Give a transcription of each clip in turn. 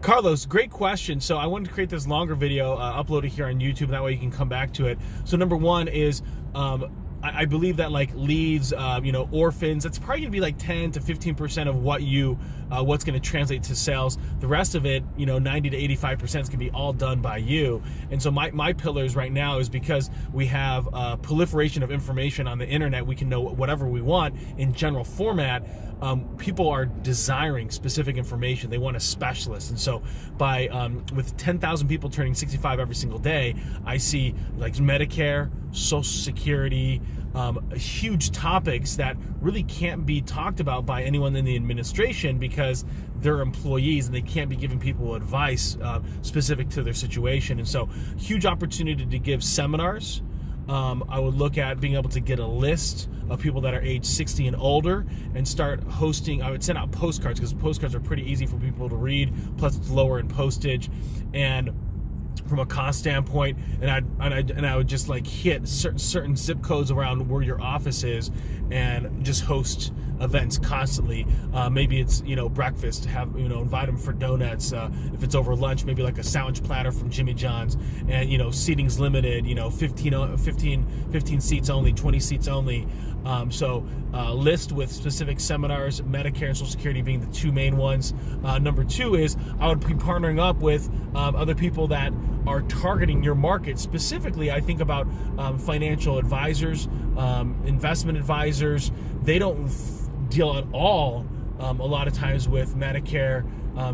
Carlos, great question. So I wanted to create this longer video, upload it here on YouTube, and that way you can come back to it. So number one is, I believe that like leads, orphans, it's probably gonna be like 10 to 15% of what's gonna translate to sales. The rest of it, 90 to 85% is gonna be all done by you. And so my pillars right now is because we have proliferation of information on the internet, we can know whatever we want in general format. People are desiring specific information. They want a specialist. And so with 10,000 people turning 65 every single day, I see like Medicare, Social Security, huge topics that really can't be talked about by anyone in the administration because they're employees and they can't be giving people advice specific to their situation. And so huge opportunity to give seminars. I would look at being able to get a list of people that are age 60 and older and start hosting. I would send out postcards because postcards are pretty easy for people to read, plus it's lower in postage and from a cost standpoint, and I would just like hit certain zip codes around where your office is and just host events constantly. Maybe it's breakfast, invite them for donuts. If it's over lunch, maybe like a sandwich platter from Jimmy John's, and seating's limited, 15 seats only, 20 seats only. So list with specific seminars, Medicare and Social Security being the two main ones. Number two is I would be partnering up with other people that are targeting your market. Specifically, I think about financial advisors, investment advisors. They don't deal at all a lot of times with Medicare,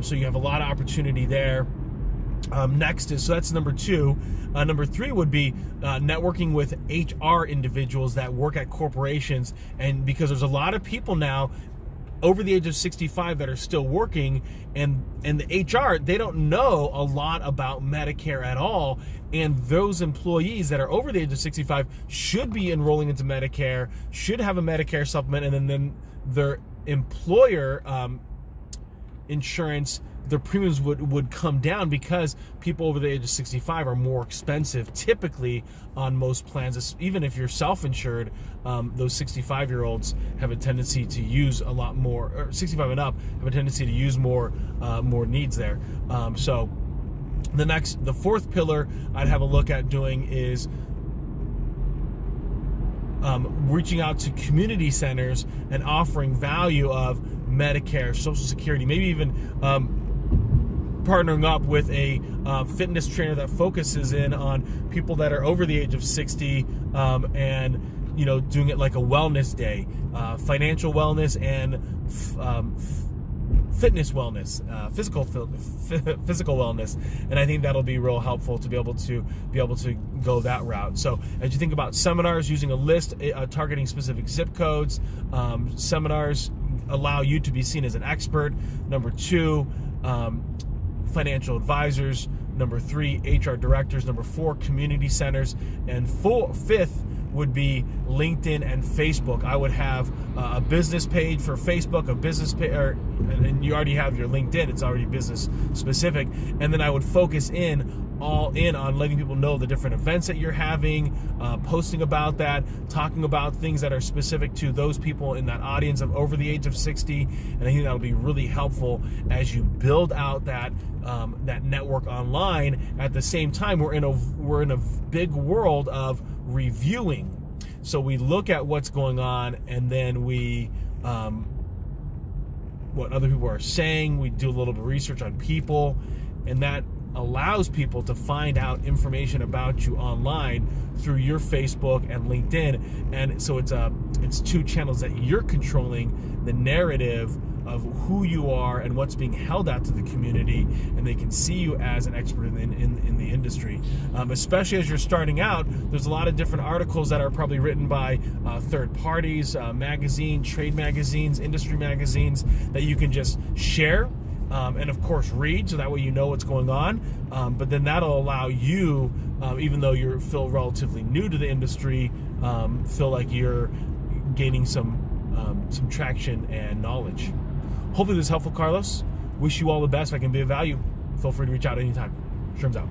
so you have a lot of opportunity there. Next is, so that's number two. Number three would be networking with HR individuals that work at corporations, and because there's a lot of people now over the age of 65 that are still working, and the HR, they don't know a lot about Medicare at all, and those employees that are over the age of 65 should be enrolling into Medicare, should have a Medicare supplement, and then their employer insurance, their premiums would come down because people over the age of 65 are more expensive typically on most plans. Even if you're self-insured, those 65-year-olds have a tendency to use a lot more, or 65 and up have a tendency to use more needs there. So the fourth pillar I'd have a look at doing is reaching out to community centers and offering value of Medicare, Social Security, maybe even partnering up with a fitness trainer that focuses in on people that are over the age of 60, and doing it like a wellness day, financial wellness and fitness wellness, physical wellness, and I think that'll be real helpful to be able to go that route. So as you think about seminars, using a list, targeting specific zip codes, seminars allow you to be seen as an expert. Number two, financial advisors. Number three, HR directors. Number four, community centers. And fifth would be LinkedIn and Facebook. I would have a business page for Facebook, a business page, and you already have your LinkedIn. It's already business specific. And then I would focus all in on letting people know the different events that you're having, posting about that, talking about things that are specific to those people in that audience of over the age of 60. And I think that'll be really helpful as you build out that network online. At the same time, we're in a big world of reviewing. So we look at what's going on, and then we what other people are saying. We do a little bit of research on people, and that allows people to find out information about you online through your Facebook and LinkedIn. And so it's two channels that you're controlling the narrative of who you are and what's being held out to the community, and they can see you as an expert in the industry. Especially as you're starting out, there's a lot of different articles that are probably written by third parties, trade magazines, industry magazines, that you can just share. And of course read, so that way you know what's going on, but then that'll allow you, even though you feel relatively new to the industry, feel like you're gaining some traction and knowledge. Hopefully this is helpful, Carlos. Wish you all the best. If I can be of value, feel free to reach out anytime. Shrooms out.